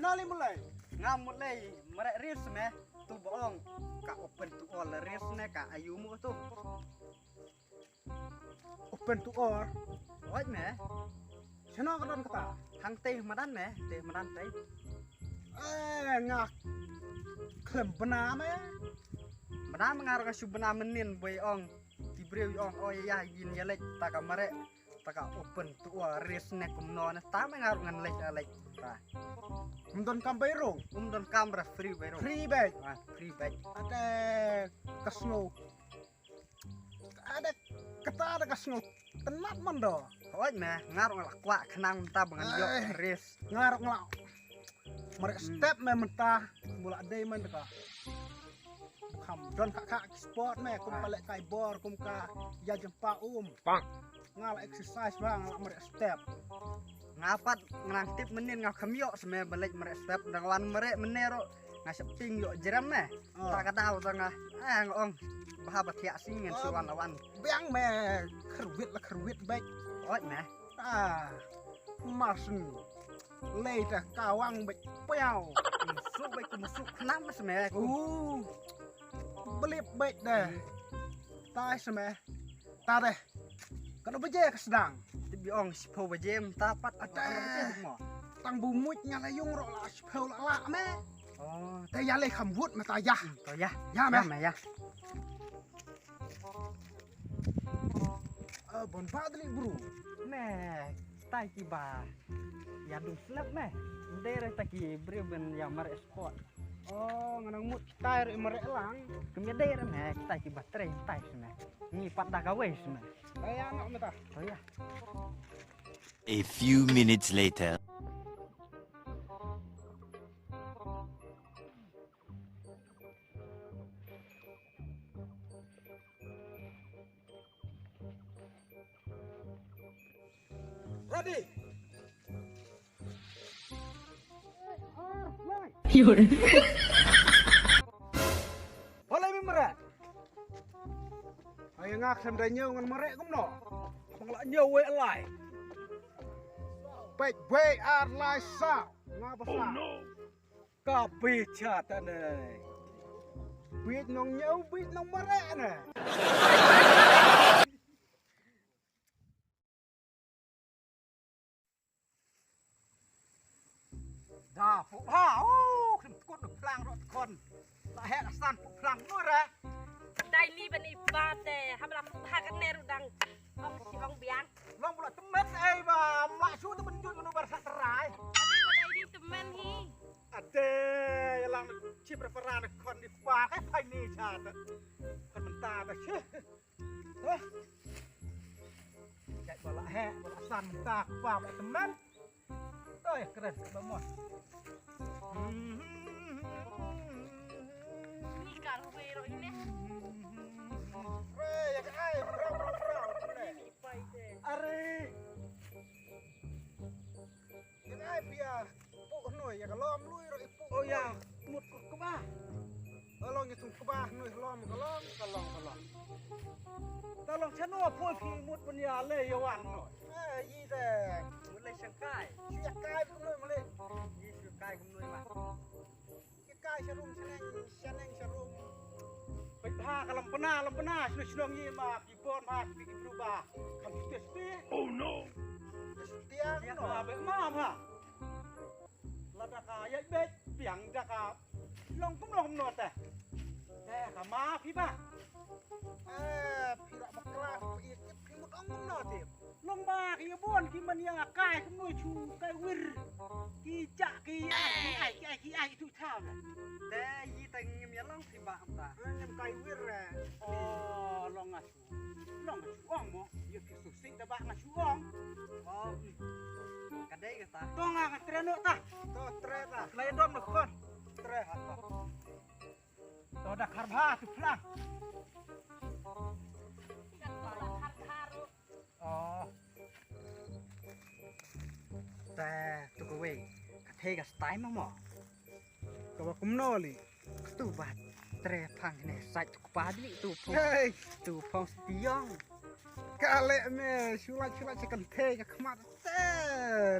Kenali mulai. Ngam mulai merek ris meh tu bohong kak open tu all ris ne kak ayumu tu. Open to all. Oi meh Senang kan kata. hang teh madan meh teh madan teh. Ngak. Klem benar meh. Madan mengarang kasu benar menin boy ong tibreu ong oh ya yin ya lek tak merek tak open tu all ris ne kumno ne ta mengarang ngan lek lek ta. Mendon kambairo. Don kamera free bairo. Free bag. Free bag. Ada kasno. Ada kasno. Tenat mando. Oi meh ngarang lak kwa kenang ta bengan yok ris. Ngarok ngelak. Mereka step meh mentah. Mulak day man deka. Kam don kakak sport meh kum balik kai bor kum ka ya jempa Bang. Ngalak exercise bang ngalak mereka step. Ngapat ngantip menin ngau kamiok semeh balik merek step dangwan merek menero ngasep ting yok jeram meh tak kadau tengah ngong bahabat ya singen suwan lawan Biang meh kerwit baik. oi meh Masen lei dah kawang baik piao. musuk baik musuk kenam semeh Belip baik dah. Tai semeh. Ta deh. Kena beje ke sedang. tibi ong sipo bajem tapat Ada. mo Tang bumut ngalayung rok la sepeu la meh. oh Te ya le khambut meh ta ya. to ya Ya meh. meh ya Bon padli bro. meh tai tiba ya dum slap meh dere taki breben ya merek sport Oh, nganang mut tair merek lang. kemia dere meh tai tiba tre tai semeh ni pat dah gawe semeh Kayak anak meh ta. to ya A few minutes later. Ready. 有人， Boleh mi merek. Ayo ngak sem dah nyeu ngan merek kum no. Bang la nyeu we alai. Baik we ar lai sa. Ngapa sa? Kapi chat ne. Bit nong nyeu bit nong merek ne. Dah, kem kut plang rot kon. Tak hek san plang nur eh. ได้รีบันอีบาแต่ทำลำพากันแน่รุดังห้องสิห้องเบียง Long pula temet ba mak su tu menjut ngono bar sak terai. อันนี้บันไดดีตะแมนฮี Ade yang chip referan kon di fa kai pai ni chat. Kon menta ta che. Heh. Cak bola hek bola san menta fa ba temen. Oi keren banget. นี่การเวโรอีเนี่ย Ya kai, brau. มีไฟเด้ Are. Ya kai pia. Puk noi ya kalom lui ro ipu. Oh ya, mut ke bah. Long ya tung ke bah noi kalom. Tolong chano poi phi mut punya le yawan noi. Yi de. มุดเลยช่างใกล้ Sia kai kum noi male. ยี่สิบใกล้กุมนุยมา Ki kai sarum seneng sarum. Pai pha kalam pena snong yi ma pi pon ma pi berubah. Kam setia. Oh no. Setia no abe ma ma. Lada ka ya bet piang da ka long kum no teh. Ka ma pi ba. Pi rak makla pi mut ong kum no teh. Long ba ki bon ki man ya kai kum noi chu kai wir. Ki ja ki ai tu thao na. แต่ยี่แต่งเมียล่องสิบาตา Nyam kai wir. Oh, long asu. Long asu ong mo. Yo ki su sing da ba ngasu ong. อ๋อกระเด้กระตา Tong nga treno ta. To tre ta. Lai dom no kon. Tre ha ta. To da karbha tu plang. กันต่อละคัดคารุ Oh. แต่ตุกเวกระเทกับสไตล์มาหมอ Ka ba kum no li. ตูบาดเตรพังเนี่ยใส่ตุกปาดิตูพง Hey, ตูพงสติยอง kale me shula chikan the ka khmat te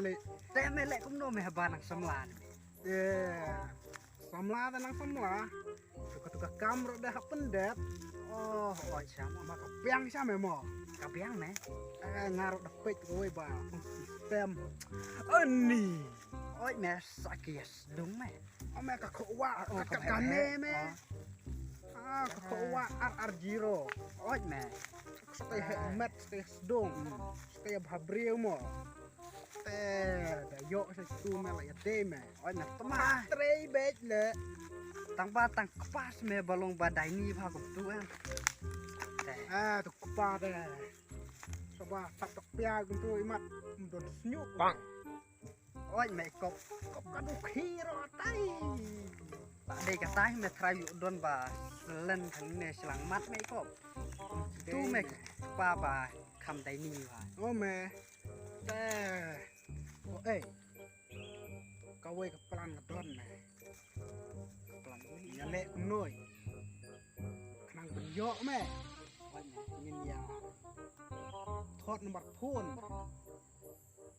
li. แต่ไม่เละกุมโนไม่หบานังสำลาน samla tenang samla. Tukar kamera dah pendet. Oh, oi sama Maka piang siya mo. kabiang me. Ngarok dapet kowe ba sistem. Ani. Oi me sakis dung me. Ame kakuwa Oh, kakane me. Kakuwa ar-ar-jiro. Oi me. Stay helmet, stay sedong. Stay babriu mo. Dayo sa tu me la ya de me. Oi me tama. Trei bet le. Tang ba tang kepas me balong badai ni pha kum tu an. Tu kupa de. Coba tak pia gitu imat don senyuk. Bang. Oi me kop Kop kadu khiro tai. tak dei ka tai me thrai yu don ba len thang ne slang mat me kop. Tu me pa ba kham dai ni ba. Oh me. Oh Kau ke pelan ngedon me. Pelan uli. Ya lek noi. Kenang benyok me. Oi me. Ngin ya. Thot nomor phone.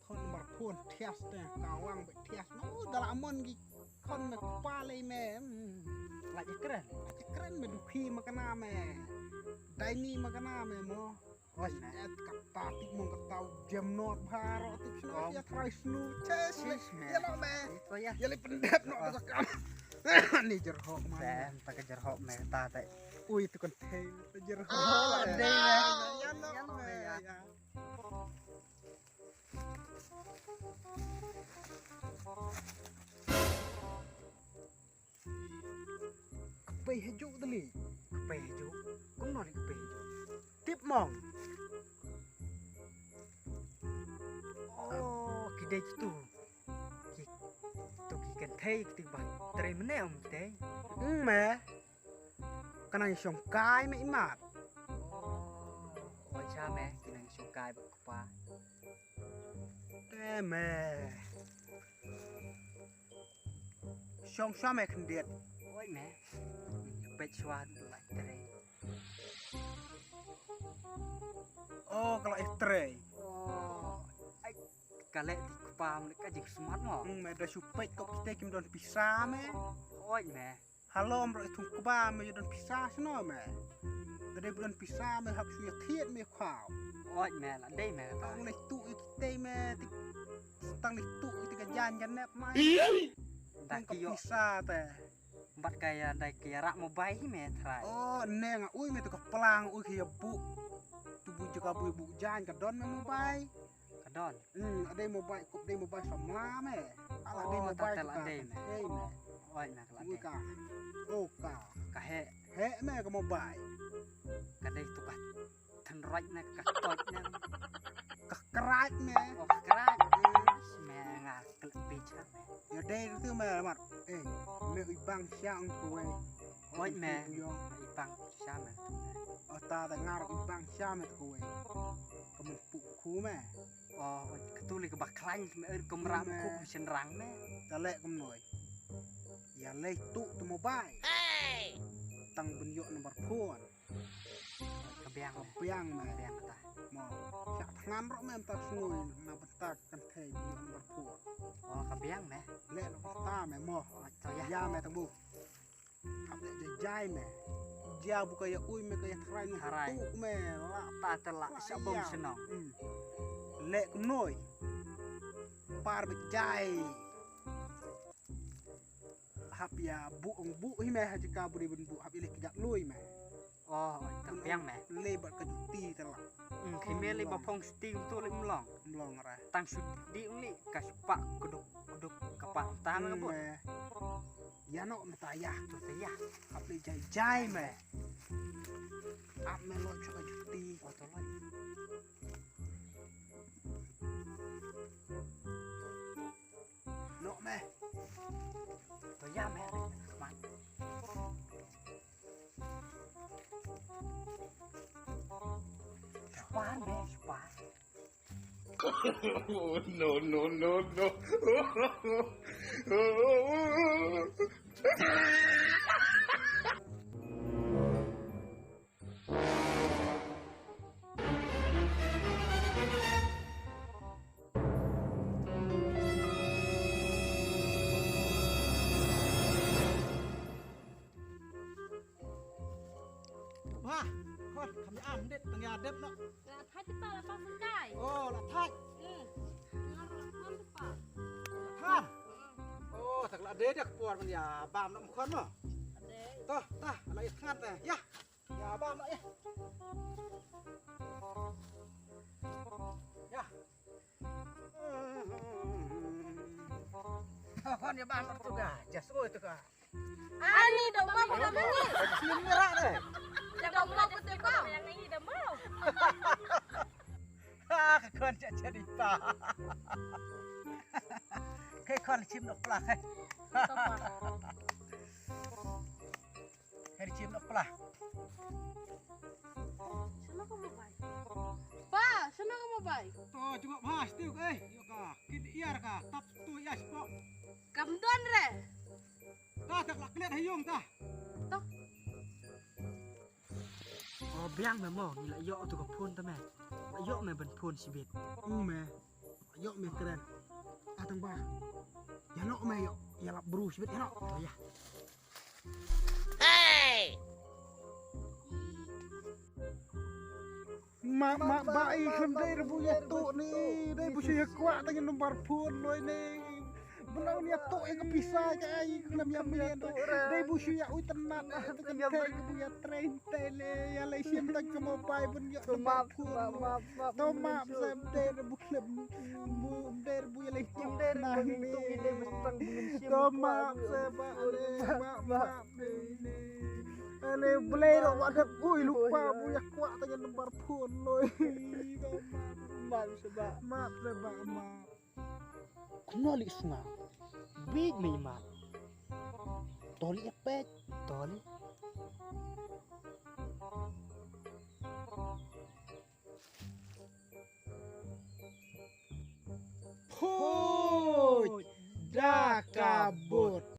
Thot nomor phone thias te kawang be thias. No dalamon gi kon me kupa le me. La je keren. Keren me duki makana me. Dai ni makana me mo. Oi me. Kata tik mong katau jam not bharo tik sno ya try snu ches me. ya lo me. Itu ya. Ya le pendep no to kam. Ni jerhok man. Sam tak kejar hok me ta tai. Ui tu kan te jerhok. Dei me. Ya no Ya no me. me ya. Kepe hejuk tali. Kepe hijau. Kum no ni kepe hijau. Tip mong. Oh, kidai tu. Ki tu ki kan thei ki ba tre mene om te. Me. Kana som kai me imat. Oi cha me kinang sukai ba kupa. Te me. Som sa me khendiet. Oi me. Pe chwa la tre. Oh kalau estre. Oh, ai kale ti kupa me ka jing smart mo. Me da supet kok kita kim don pisah me. Oi me. Halo bro itu kuba me don pisah sno me. Dari bulan pisah me hab suya thiet me khao. Oi me la dei me ta. Tang le tu kita me tang le tu kita ka jan jan nep mai. Da Tang ki yo pisah te. bat kaya dai kaya rak mobile hi me thrai. Oh neng ui me tu ka pelang ui kia bu. Tu bu juga bu jan ka don me mobile. Kadon. Ada mobile kop de mobile sama me. Ala de Oh, mobile tak ka. telah de me. Hey me. Oi me la Ui dei. ka. Oh ka. Ka he He me ka mobile. ka dei tu ka thân raj na ka tot na. Ka kerat me. Oh krak. Me nga klep picha me. Ya de tu me mat. Me ui bang siang tu we. Oi me. Yo. Ipang sha me. Ta da ngar ui bang siang me tu we. Kamu pu ku me. Oh, ketuli ke bak klain me er komram Me. ku sen rang me. Ta lek kum noi. Ya le tu tu mobile. Tang benyo nomor phone. Kebiang me. Piang me. Kebiang ta. Mo. Sak tangan ro me ta snui na bentak kan thei nomor phone. Oh, kebiang me. Le no ta me mo. Oh, to ya. Ya me tang bu. Hab le jai me. Dia buka ya ui me ka ya thrai no Thrai. tu me la Ta telak sabong senong. Lek kum noi. Par be jai. Hab ya bu hi me ha jika bu de bu hab ile kijak lui me. Oh, kebiang me. Le bat ka juti telak. Khimeli ba phong sti tu le mlong. Mlong ra. Tang su di uli ka sepak kuduk kapak tan ka bu. Ya no me ta ya. Tu te ya. Hab le jai me. Hab me lo ka juti. Oh, to lo. No me. To ya me. Man. Span me, span. Oh, no, no, no, no. bah kon kami amdet tengah adep no Lah thay kita lah pas sekai. oh la thak Ngon apa? tham oh tak la de dak puan man ya bam no kon no Ade. toh tah la it khan ta ya ya bam no ya ya kon ya bam tu ga jas oi tu ga Ani dah mau dah mau. sim merah deh Dah mau betul kau. Yang ini dah mau. ha kon jadi pa ke kon chim nok plah ke chim nok plah Sana kamu baik. Pa, sana kamu baik. to juga bahas tu ke yo ka kid iar ka tap tu ya spok Kamdon re. ta tak lak liat hayung ta Toh. oh biang me mo ni la yo tu ko phun ta me la yo me ban phunชีวิต me yo me keren atang ba ya no me yo ya lak bru sibit ya no oh ya ma bai kham dai rebu ya tu ni dai bu sia kwa tang nomor phun loi ni belau ni tu e kepisa ka ai khlam ya me dai bu sia ui tenat tang ya bu ya train tele ya lai sim tak ke mo pai bun ya maaf phun maaf to maaf sem dai rebu khlam bu dai rebu ya lai sim dai nah ni to maaf sem ba maaf ni ane bolero wadah ui lupa bu ya kuat tanya nomor phone loi maaf sebab maaf sebab maaf knoli sunga big me mat toli epet toli Hoi dah kabut